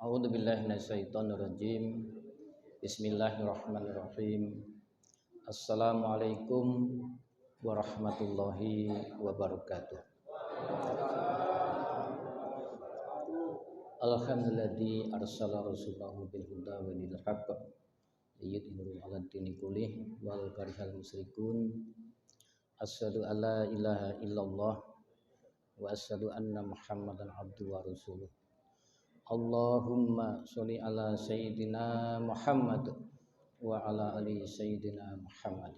A'udzubillahi minasyaitonirrajim. Bismillahirrahmanirrahim. Assalamualaikum warahmatullahi wabarakatuh. Alhamdulilladzi arsala rasulahu bil huda wa dinil haqq liyudhhirahu 'alad dini kullih wal karihal musyrikun. Asyhadu an la ilaha illallah wa asyhadu anna Muhammadan abduhu wa rasuluh. Allahumma sholli ala sayyidina Muhammad wa ala ali sayyidina Muhammad.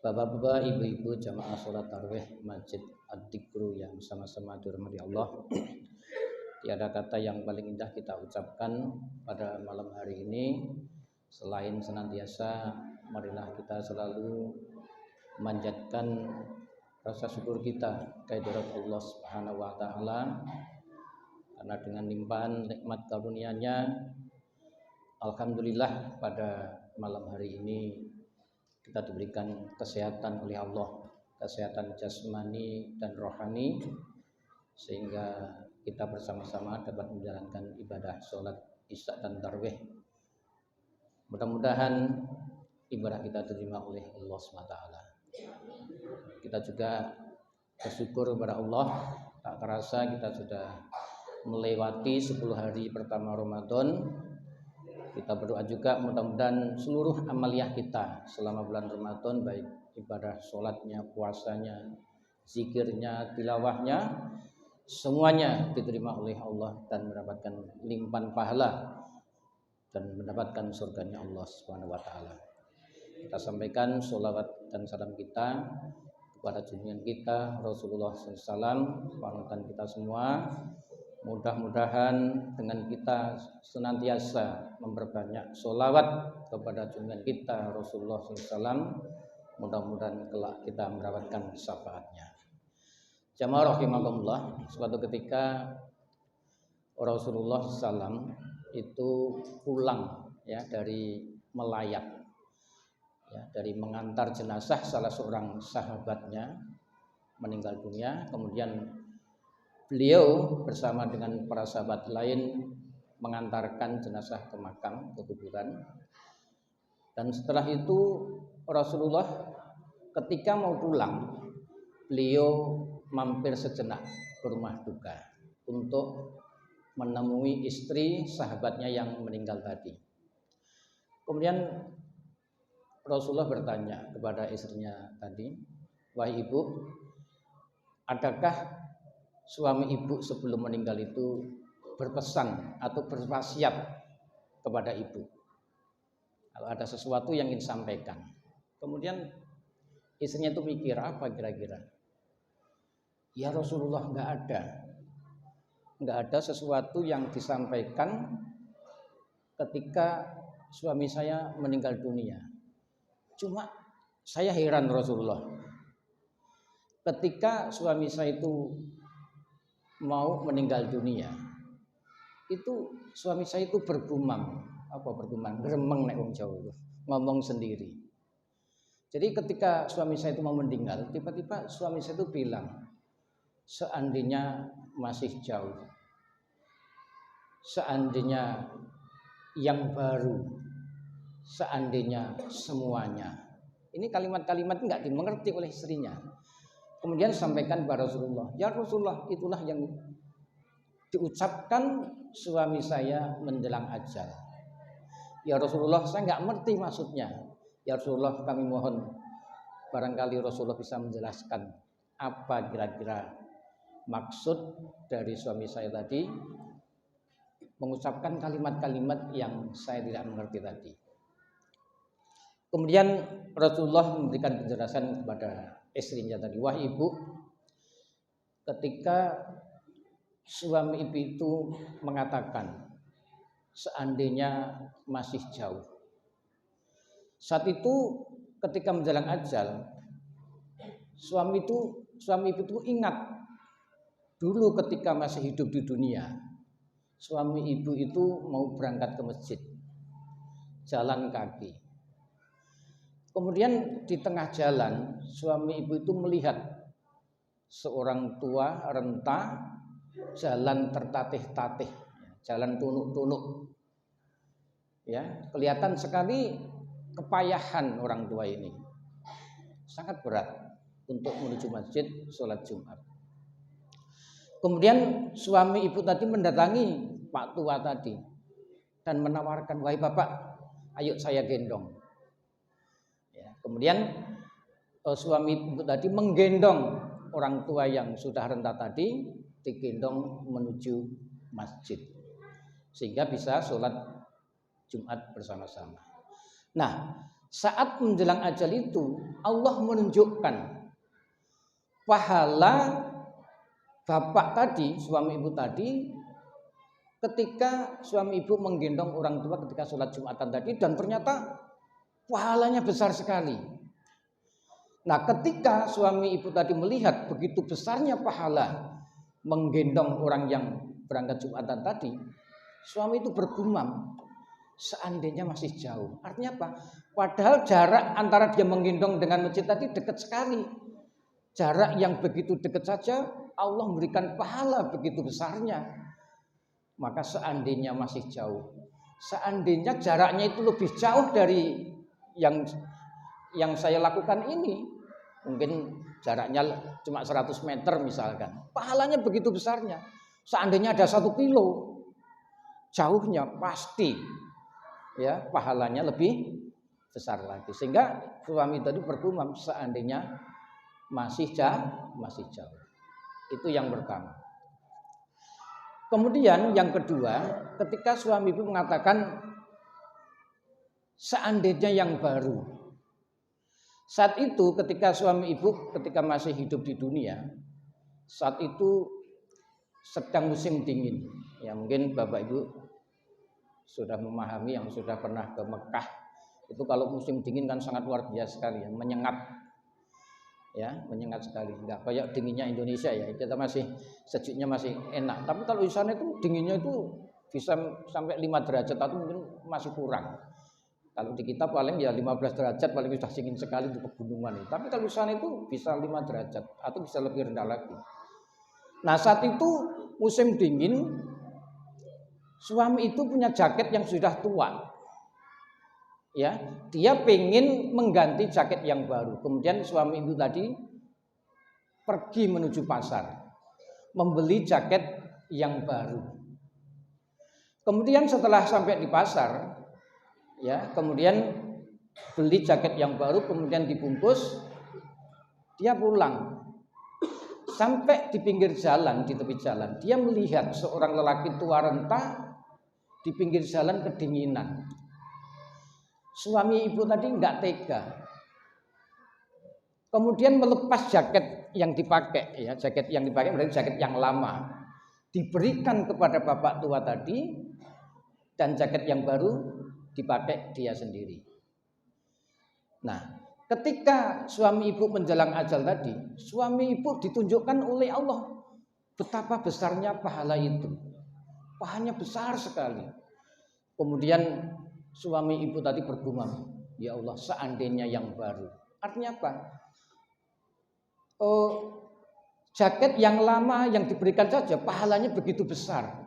Bapak-bapak, ibu-ibu jamaah salat tarawih Masjid Ad-Dikru yang sama-sama dirahmati Allah. Tiada kata yang paling indah kita ucapkan pada malam hari ini selain senantiasa marilah kita selalu memanjatkan rasa syukur kita kehadirat Allah Subhanahu wa taala, karena dengan limpahan nikmat karunia-Nya alhamdulillah pada malam hari ini kita diberikan kesehatan oleh Allah, kesehatan jasmani dan rohani, sehingga kita bersama-sama dapat menjalankan ibadah sholat isya dan tarawih. Mudah-mudahan ibadah kita diterima oleh Allah SWT. Kita juga bersyukur kepada Allah, tak terasa kita sudah melewati 10 hari pertama Ramadan. Kita berdoa juga mudah-mudahan seluruh amaliyah kita selama bulan Ramadan, baik ibadah sholatnya, puasanya, zikirnya, tilawahnya, semuanya diterima oleh Allah dan mendapatkan limpahan pahala dan mendapatkan surganya Allah Subhanahu wa taala. Kita sampaikan sholawat dan salam kita kepada junjungan kita Rasulullah SAW, panutan kita semua. Mudah-mudahan dengan kita senantiasa memperbanyak sholawat kepada junjungan kita Rasulullah SAW, mudah-mudahan kelak kita mendapatkan syafaatnya. Jamaah rahimakumullah, suatu ketika Rasulullah SAW itu pulang ya dari melayat, ya, dari mengantar jenazah salah seorang sahabatnya meninggal dunia. Kemudian beliau bersama dengan para sahabat lain mengantarkan jenazah ke makam, ke kuburan. Dan setelah itu Rasulullah ketika mau pulang, beliau mampir sejenak ke rumah duka untuk menemui istri sahabatnya yang meninggal tadi. Kemudian Rasulullah bertanya kepada istrinya tadi, "Wahai ibu, adakah suami ibu sebelum meninggal itu berpesan atau berwasiat kepada ibu? Kalau ada sesuatu yang ingin disampaikan." Kemudian istrinya itu mikir, apa kira-kira? Ya Rasulullah, nggak ada sesuatu yang disampaikan ketika suami saya meninggal dunia. Cuma saya heran Rasulullah, ketika suami saya itu mau meninggal dunia, itu suami saya itu bergumam, geremeng nek wong Jawa itu, ngomong sendiri. Jadi ketika suami saya itu mau meninggal, tiba-tiba suami saya itu bilang, seandainya masih jauh, seandainya yang baru, seandainya semuanya. Ini kalimat-kalimat enggak dimengerti oleh istrinya. Kemudian sampaikan kepada Rasulullah, ya Rasulullah, itulah yang diucapkan suami saya menjelang ajal. Ya Rasulullah, saya enggak mengerti maksudnya. Ya Rasulullah, kami mohon barangkali Rasulullah bisa menjelaskan apa kira-kira maksud dari suami saya tadi mengucapkan kalimat-kalimat yang saya tidak mengerti tadi. Kemudian Rasulullah memberikan penjelasan kepada istrinya tadi, wahai ibu, ketika suami ibu itu mengatakan seandainya masih jauh, saat itu ketika menjelang ajal, suami ibu itu ingat dulu ketika masih hidup di dunia, suami ibu itu mau berangkat ke masjid, jalan kaki. Kemudian di tengah jalan, suami ibu itu melihat seorang tua renta jalan tertatih-tatih, jalan tunuk-tunuk. Ya, kelihatan sekali kepayahan orang tua ini. Sangat berat untuk menuju masjid sholat Jumat. Kemudian suami ibu tadi mendatangi Pak tua tadi dan menawarkan, wahai bapak, ayo saya gendong. Ya, kemudian suami ibu tadi menggendong orang tua yang sudah renta tadi, digendong menuju masjid sehingga bisa sholat Jumat bersama-sama. Nah, saat menjelang ajal itu Allah menunjukkan pahala bapak tadi, suami ibu tadi, ketika suami ibu menggendong orang tua ketika sholat Jumatan tadi, dan ternyata pahalanya besar sekali. Nah, ketika suami ibu tadi melihat begitu besarnya pahala menggendong orang yang berangkat Jumatan tadi, suami itu bergumam, seandainya masih jauh. Artinya apa? Padahal jarak antara dia menggendong dengan masjid tadi dekat sekali. Jarak yang begitu dekat saja Allah memberikan pahala begitu besarnya. Maka seandainya masih jauh, seandainya jaraknya itu lebih jauh dari yang saya lakukan ini, mungkin jaraknya cuma 100 meter misalkan, pahalanya begitu besarnya. Seandainya ada 1 kilo jauhnya, pasti ya pahalanya lebih besar lagi. Sehingga suami tadi bergumam, seandainya masih jauh. Itu yang pertama. Kemudian yang kedua, ketika suami ibu mengatakan seandainya yang baru. Saat itu ketika suami ibu ketika masih hidup di dunia, saat itu sedang musim dingin. Ya mungkin Bapak Ibu sudah memahami yang sudah pernah ke Mekah. Itu kalau musim dingin kan sangat luar biasa sekali ya, menyengat. Ya, menyengat sekali. Enggak kayak dinginnya Indonesia ya. Kita masih sejuknya masih enak. Tapi kalau di sana itu dinginnya itu bisa sampai 5 derajat atau mungkin masih kurang. Kalau di kita paling ya 15 derajat paling sudah dingin sekali di pegunungan. Tapi kalau di sana itu bisa 5 derajat atau bisa lebih rendah lagi. Nah, saat itu musim dingin, suami itu punya jaket yang sudah tua. Ya, dia pengen mengganti jaket yang baru. Kemudian suami ibu tadi pergi menuju pasar, membeli jaket yang baru. Kemudian setelah sampai di pasar, ya, kemudian beli jaket yang baru, kemudian dibungkus, dia pulang. Sampai di pinggir jalan, di tepi jalan, dia melihat seorang lelaki tua renta di pinggir jalan kedinginan. Suami ibu tadi enggak tega. Kemudian melepas jaket yang dipakai, ya, jaket yang dipakai berarti jaket yang lama. Diberikan kepada bapak tua tadi dan jaket yang baru dipakai dia sendiri. Nah, ketika suami ibu menjelang ajal tadi, suami ibu ditunjukkan oleh Allah betapa besarnya pahala itu. Pahalanya besar sekali. Kemudian suami ibu tadi bergumam, ya Allah, seandainya yang baru. Artinya apa? Jaket yang lama yang diberikan saja pahalanya begitu besar.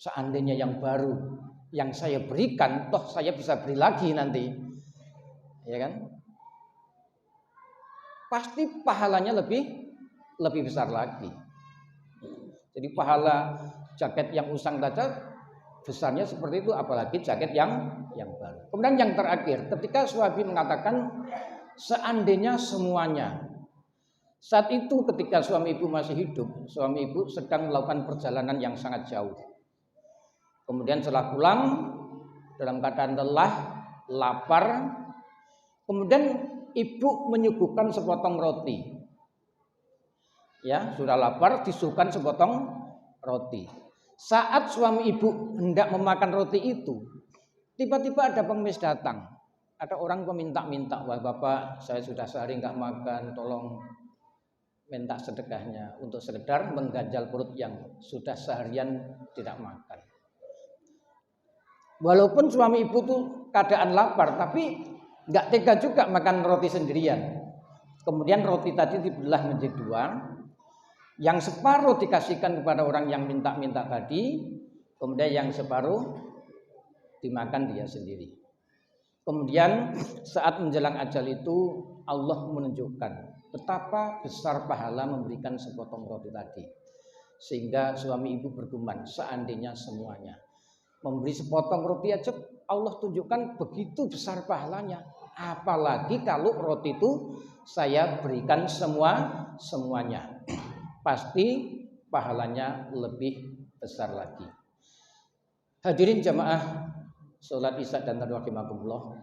Seandainya yang baru yang saya berikan, toh saya bisa beri lagi nanti, ya kan? Pasti pahalanya lebih besar lagi. Jadi pahala jaket yang usang tadi besarnya seperti itu, apalagi jaket yang baru. Kemudian yang terakhir, ketika suami mengatakan seandainya semuanya. Saat itu ketika suami ibu masih hidup, suami ibu sedang melakukan perjalanan yang sangat jauh. Kemudian setelah pulang dalam keadaan lelah, lapar, kemudian ibu menyuguhkan sepotong roti. Ya, sudah lapar disuguhkan sepotong roti. Saat suami ibu hendak memakan roti itu, tiba-tiba ada pengemis datang. Ada orang meminta-minta, wah bapak, saya sudah sehari nggak makan, tolong minta sedekahnya untuk sekedar mengganjal perut yang sudah seharian tidak makan. Walaupun suami ibu tuh keadaan lapar, tapi nggak tega juga makan roti sendirian. Kemudian roti tadi dibelah menjadi 2. Yang separuh dikasihkan kepada orang yang minta-minta tadi, Kemudian yang separuh dimakan dia sendiri. Kemudian saat menjelang ajal itu Allah menunjukkan betapa besar pahala memberikan sepotong roti tadi. Sehingga suami ibu bergumam, seandainya semuanya memberi sepotong roti aja Allah tunjukkan begitu besar pahalanya. Apalagi kalau roti itu saya berikan semuanya. Pasti pahalanya lebih besar lagi. Hadirin jamaah sholat isya dan rahimakumullah,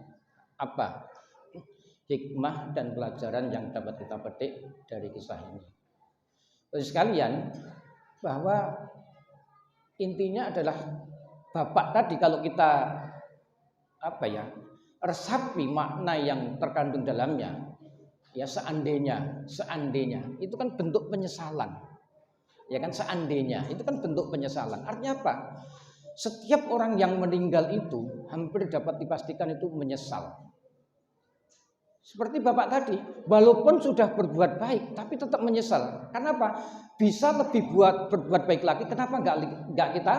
apa hikmah dan pelajaran yang dapat kita petik dari kisah ini? Terus sekalian, bahwa intinya adalah bapak tadi kalau kita resapi makna yang terkandung dalamnya, ya seandainya itu kan bentuk penyesalan, ya kan, seandainya itu kan bentuk penyesalan. Artinya apa? Setiap orang yang meninggal itu hampir dapat dipastikan itu menyesal. Seperti bapak tadi, walaupun sudah berbuat baik, tapi tetap menyesal. Karena apa? Bisa lebih berbuat baik lagi. Kenapa nggak kita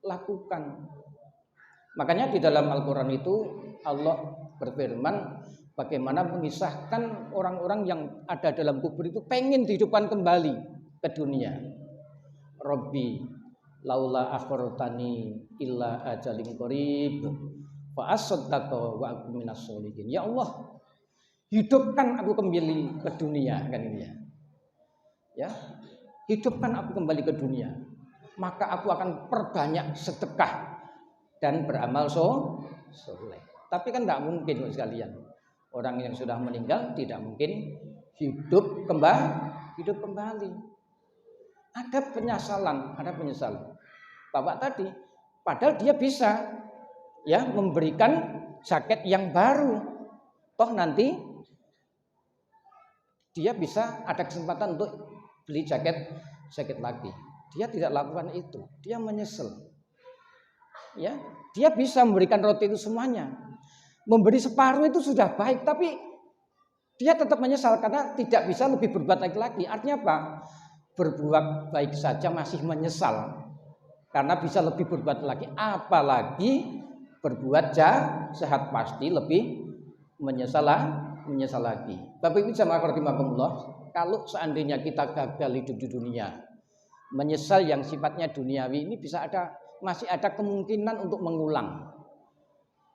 lakukan? Makanya di dalam Al-Quran itu Allah berfirman bagaimana mengisahkan orang-orang yang ada dalam kubur itu pengen dihidupkan kembali ke dunia. Rabbi laula akhartani illa ajalin qarib fa asaddaqa wa aku minas sholihin. Ya Allah, hidupkan aku kembali ke dunia, kan ini ya. Ya, hidupkan aku kembali ke dunia, maka aku akan perbanyak sedekah dan beramal soleh. Tapi kan tidak mungkin sekalian, orang yang sudah meninggal tidak mungkin hidup kembali. Ada penyesalan. Bapak tadi, padahal dia bisa ya memberikan jaket yang baru. Toh nanti dia bisa ada kesempatan untuk beli jaket lagi. Dia tidak lakukan itu. Dia menyesal. Ya, dia bisa memberikan roti itu semuanya. Memberi separuh itu sudah baik, tapi dia tetap menyesal karena tidak bisa lebih berbuat lagi. Artinya apa? Berbuat baik saja masih menyesal karena bisa lebih berbuat lagi, apalagi berbuat jahat pasti lebih menyesal lagi. Bapak Ibu jamaah rahimakumullah, kalau seandainya kita gagal hidup di dunia, menyesal yang sifatnya duniawi ini masih ada kemungkinan untuk mengulang.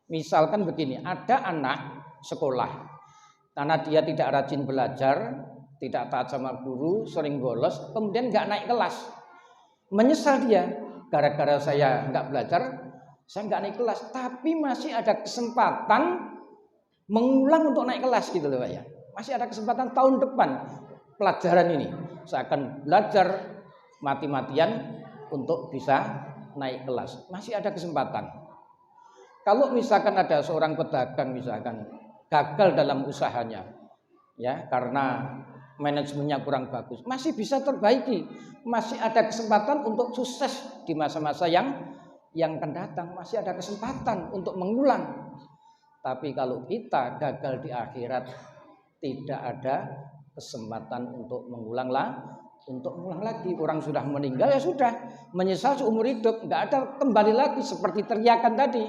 Misalkan begini, ada anak sekolah karena dia tidak rajin belajar, tidak taat sama guru, sering bolos, kemudian nggak naik kelas. Menyesal dia, gara-gara saya nggak belajar, saya nggak naik kelas. Tapi masih ada kesempatan mengulang untuk naik kelas gitu loh Pak ya. Masih ada kesempatan tahun depan pelajaran ini. Saya akan belajar mati-matian untuk bisa naik kelas. Masih ada kesempatan. Kalau misalkan ada seorang pedagang misalkan gagal dalam usahanya, ya karena manajemennya kurang bagus, masih bisa terbaiki, masih ada kesempatan untuk sukses di masa-masa yang akan datang, masih ada kesempatan untuk mengulang. Tapi kalau kita gagal di akhirat, tidak ada kesempatan untuk mengulang lagi. Orang sudah meninggal ya sudah, menyesal seumur hidup, nggak ada kembali lagi seperti teriakan tadi.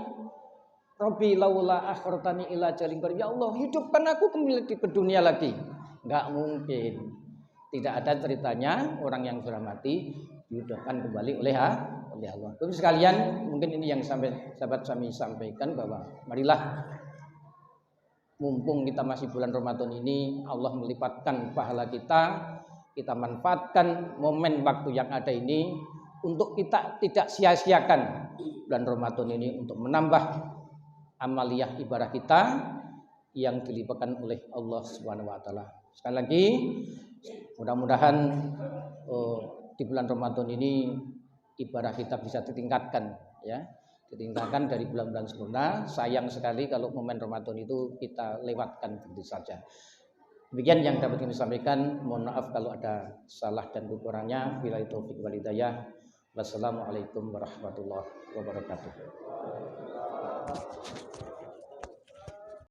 Rabbi laula akhartani ila ajalin qarib. Ya Allah, hidupkan aku kembali ke dunia lagi. Enggak mungkin. Tidak ada ceritanya orang yang sudah mati dihidupkan kembali oleh Allah. Terus sekalian, mungkin ini yang sahabat kami sampaikan bahwa marilah mumpung kita masih bulan Ramadan ini, Allah melipatkan pahala kita manfaatkan momen waktu yang ada ini untuk kita tidak sia-siakan bulan Ramadan ini untuk menambah amaliyah ibadah kita yang dilibatkan oleh Allah Subhanahu wa taala. Sekali lagi mudah-mudahan di bulan Ramadan ini ibadah kita bisa ditingkatkan ya. Ditingkatkan dari bulan-bulan sebelumnya. Sayang sekali kalau momen Ramadan itu kita lewatkan begitu saja. Demikian yang dapat kami sampaikan. Mohon maaf kalau ada salah dan kekurangannya. Billahi taufiq wal hidayah. Wassalamualaikum warahmatullahi wabarakatuh.